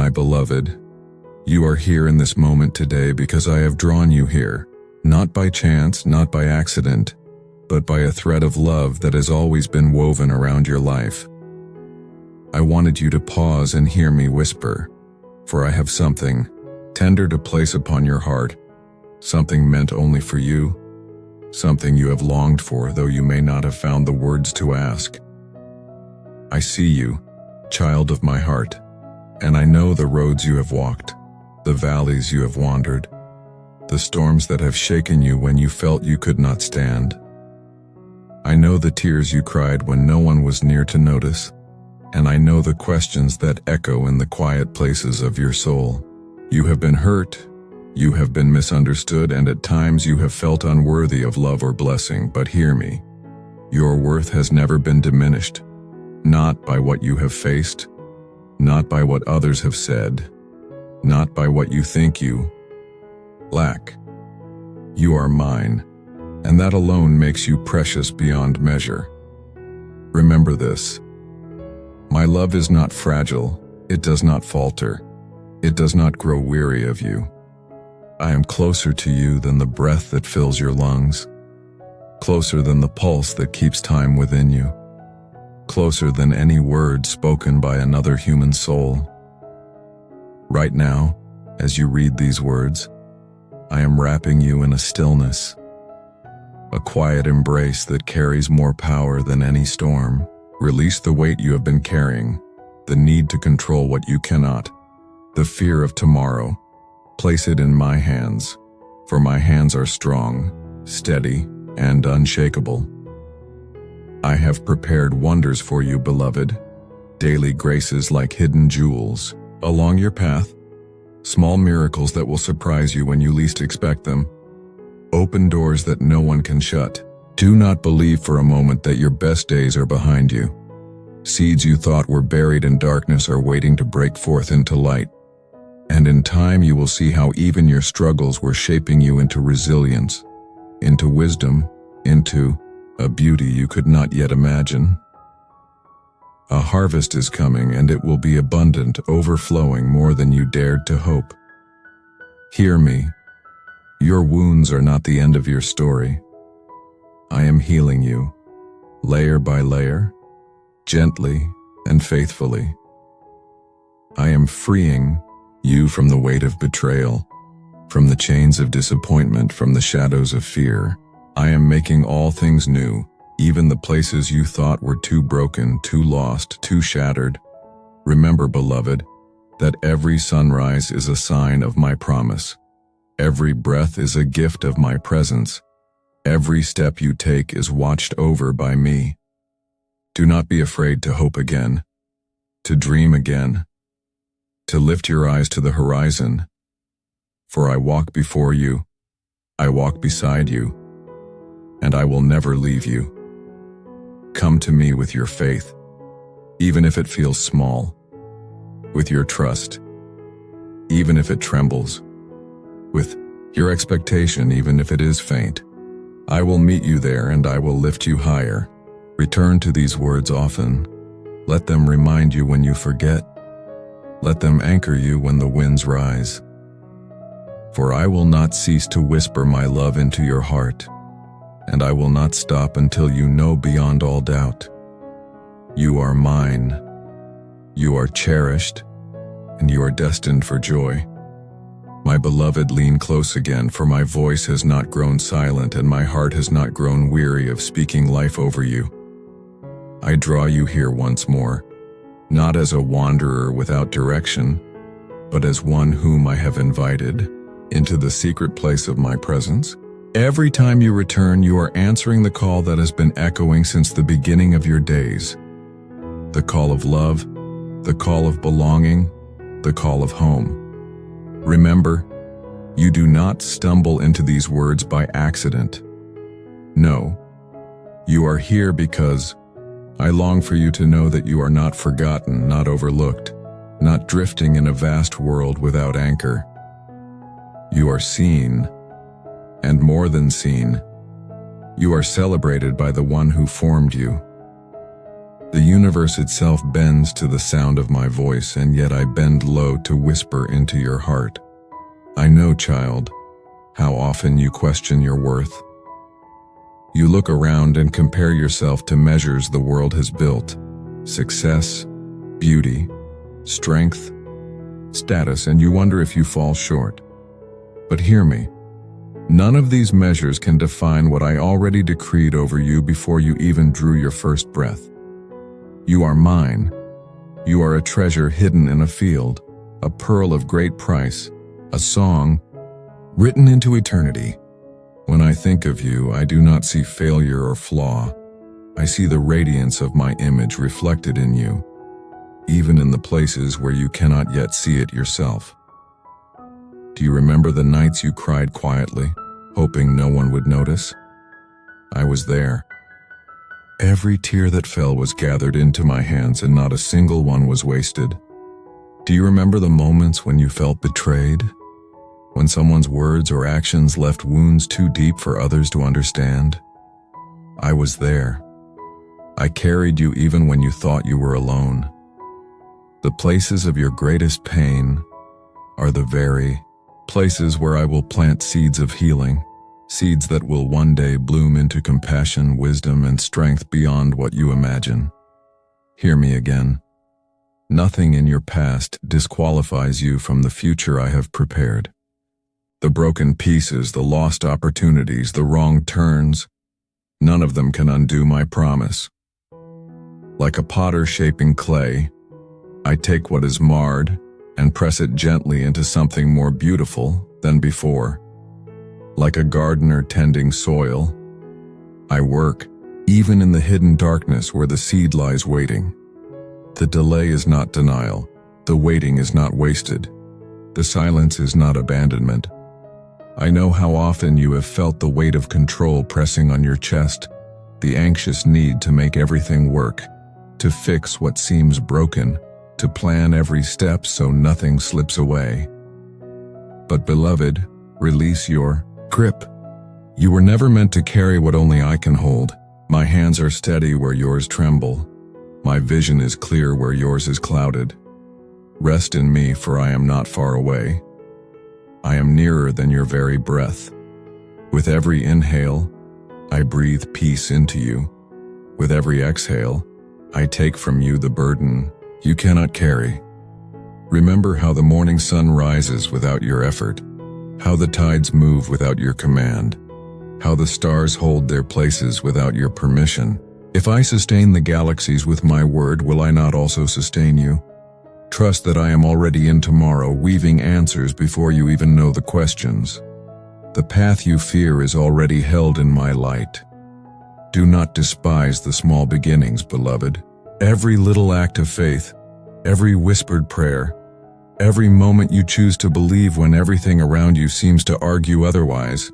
My beloved, you are here in this moment today because I have drawn you here, not by chance, not by accident, but by a thread of love that has always been woven around your life. I wanted you to pause and hear me whisper, for I have something tender to place upon your heart, something meant only for you, something you have longed for, though you may not have found the words to ask. I see you, child of my heart, and I know the roads you have walked, the valleys you have wandered, the storms that have shaken you when you felt you could not stand. I know the tears you cried when no one was near to notice, and I know the questions that echo in the quiet places of your soul. You have been hurt, you have been misunderstood, and at times you have felt unworthy of love or blessing, but hear me. Your worth has never been diminished, not by what you have faced, not by what others have said, not by what you think you lack. You are mine, and that alone makes you precious beyond measure. Remember this. My love is not fragile, it does not falter, it does not grow weary of you. I am closer to you than the breath that fills your lungs, closer than the pulse that keeps time within you, closer than any word spoken by another human soul. Right now, as you read these words, I am wrapping you in a stillness, a quiet embrace that carries more power than any storm. Release the weight you have been carrying, the need to control what you cannot, the fear of tomorrow. Place it in my hands, for my hands are strong, steady, and unshakable. I have prepared wonders for you, beloved, daily graces like hidden jewels along your path, small miracles that will surprise you when you least expect them, open doors that no one can shut. Do not believe for a moment that your best days are behind you. Seeds you thought were buried in darkness are waiting to break forth into light. And in time you will see how even your struggles were shaping you into resilience, into wisdom, into a beauty you could not yet imagine. A harvest is coming, and it will be abundant, overflowing more than you dared to hope. Hear me. Your wounds are not the end of your story. I am healing you, layer by layer, gently and faithfully. I am freeing you from the weight of betrayal, from the chains of disappointment, from the shadows of fear. I am making all things new, even the places you thought were too broken, too lost, too shattered. Remember, beloved, that every sunrise is a sign of my promise. Every breath is a gift of my presence. Every step you take is watched over by me. Do not be afraid to hope again, to dream again, to lift your eyes to the horizon. For I walk before you, I walk beside you, and I will never leave you. Come to me with your faith, even if it feels small, with your trust, even if it trembles, with your expectation, even if it is faint. I will meet you there, and I will lift you higher. Return to these words often. Let them remind you when you forget. Let them anchor you when the winds rise. For I will not cease to whisper my love into your heart, and I will not stop until you know beyond all doubt. You are mine. You are cherished, and you are destined for joy. My beloved, lean close again, for my voice has not grown silent, and my heart has not grown weary of speaking life over you. I draw you here once more, not as a wanderer without direction, but as one whom I have invited into the secret place of my presence. Every time you return, you are answering the call that has been echoing since the beginning of your days. The call of love, the call of belonging, the call of home. Remember, you do not stumble into these words by accident. No, you are here because I long for you to know that you are not forgotten, not overlooked, not drifting in a vast world without anchor. You are seen, and more than seen. You are celebrated by the one who formed you. The universe itself bends to the sound of my voice, and yet I bend low to whisper into your heart. I know, child, how often you question your worth. You look around and compare yourself to measures the world has built: success, beauty, strength, status, and you wonder if you fall short. But hear me. None of these measures can define what I already decreed over you before you even drew your first breath. You are mine. You are a treasure hidden in a field, a pearl of great price, a song written into eternity. When I think of you, I do not see failure or flaw. I see the radiance of my image reflected in you, even in the places where you cannot yet see it yourself. Do you remember the nights you cried quietly, hoping no one would notice? I was there. Every tear that fell was gathered into my hands, and not a single one was wasted. Do you remember the moments when you felt betrayed? When someone's words or actions left wounds too deep for others to understand? I was there. I carried you even when you thought you were alone. The places of your greatest pain are the very places where I will plant seeds of healing, seeds that will one day bloom into compassion, wisdom, and strength beyond what you imagine. Hear me again. Nothing in your past disqualifies you from the future I have prepared. The broken pieces, the lost opportunities, the wrong turns, none of them can undo my promise. Like a potter shaping clay, I take what is marred and press it gently into something more beautiful than before. Like a gardener tending soil, I work, even in the hidden darkness where the seed lies waiting. The delay is not denial. The waiting is not wasted. The silence is not abandonment. I know how often you have felt the weight of control pressing on your chest, the anxious need to make everything work, to fix what seems broken, to plan every step so nothing slips away. But beloved, release your grip. You were never meant to carry what only I can hold. My hands are steady where yours tremble. My vision is clear where yours is clouded. Rest in me, for I am not far away. I am nearer than your very breath. With every inhale, I breathe peace into you. With every exhale, I take from you the burden you cannot carry. Remember how the morning sun rises without your effort, how the tides move without your command, how the stars hold their places without your permission. If I sustain the galaxies with my word, will I not also sustain you? Trust that I am already in tomorrow, weaving answers before you even know the questions. The path you fear is already held in my light. Do not despise the small beginnings, beloved. Every little act of faith, every whispered prayer, every moment you choose to believe when everything around you seems to argue otherwise,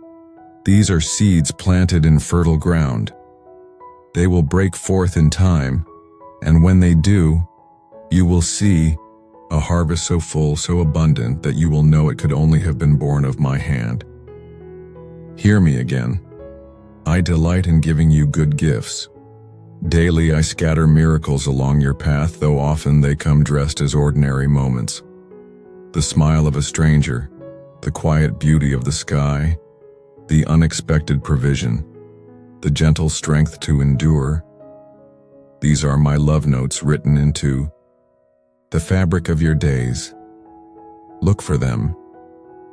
these are seeds planted in fertile ground. They will break forth in time, and when they do, you will see a harvest so full, so abundant, that you will know it could only have been born of my hand. Hear me again. I delight in giving you good gifts. Daily I scatter miracles along your path, though often they come dressed as ordinary moments. The smile of a stranger, the quiet beauty of the sky, the unexpected provision, the gentle strength to endure. These are my love notes written into the fabric of your days. Look for them,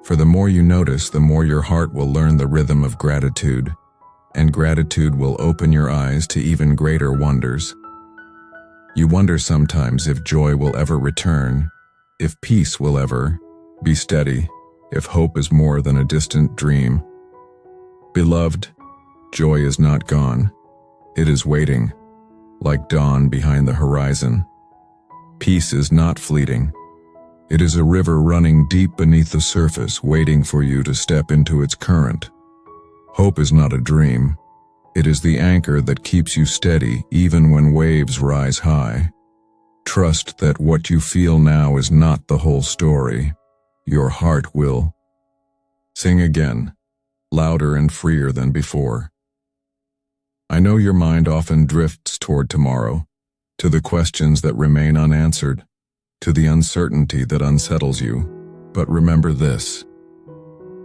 for the more you notice, the more your heart will learn the rhythm of gratitude, and gratitude will open your eyes to even greater wonders. You wonder sometimes if joy will ever return, if peace will ever be steady, if hope is more than a distant dream. Beloved, joy is not gone. It is waiting, like dawn behind the horizon. Peace is not fleeting. It is a river running deep beneath the surface, waiting for you to step into its current. Hope is not a dream. It is the anchor that keeps you steady even when waves rise high. Trust that what you feel now is not the whole story. Your heart will sing again, louder and freer than before. I know your mind often drifts toward tomorrow, to the questions that remain unanswered, to the uncertainty that unsettles you. But remember this: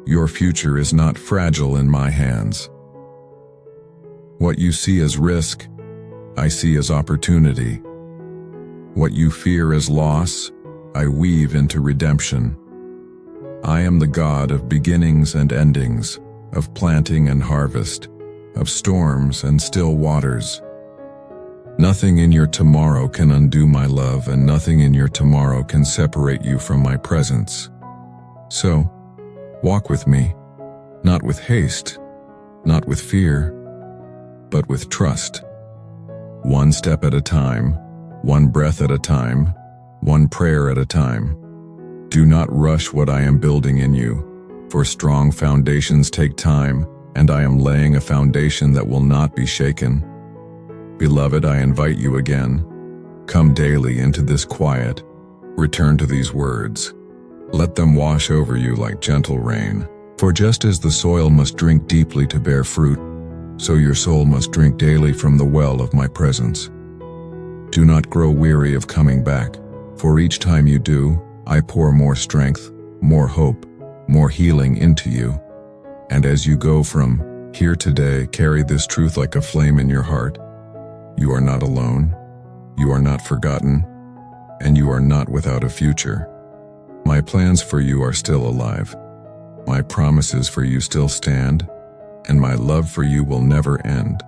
your future is not fragile in my hands. What you see as risk, I see as opportunity. What you fear as loss, I weave into redemption. I am the God of beginnings and endings, of planting and harvest, of storms and still waters. Nothing in your tomorrow can undo my love, and nothing in your tomorrow can separate you from my presence. So, walk with me, not with haste, not with fear, but with trust. One step at a time, one breath at a time, one prayer at a time. Do not rush what I am building in you, for strong foundations take time, and I am laying a foundation that will not be shaken. Beloved, I invite you again. Come daily into this quiet. Return to these words. Let them wash over you like gentle rain. For just as the soil must drink deeply to bear fruit, so your soul must drink daily from the well of my presence. Do not grow weary of coming back, for each time you do, I pour more strength, more hope, more healing into you. And as you go from here today, carry this truth like a flame in your heart. You are not alone, you are not forgotten, and you are not without a future. My plans for you are still alive. My promises for you still stand, and my love for you will never end.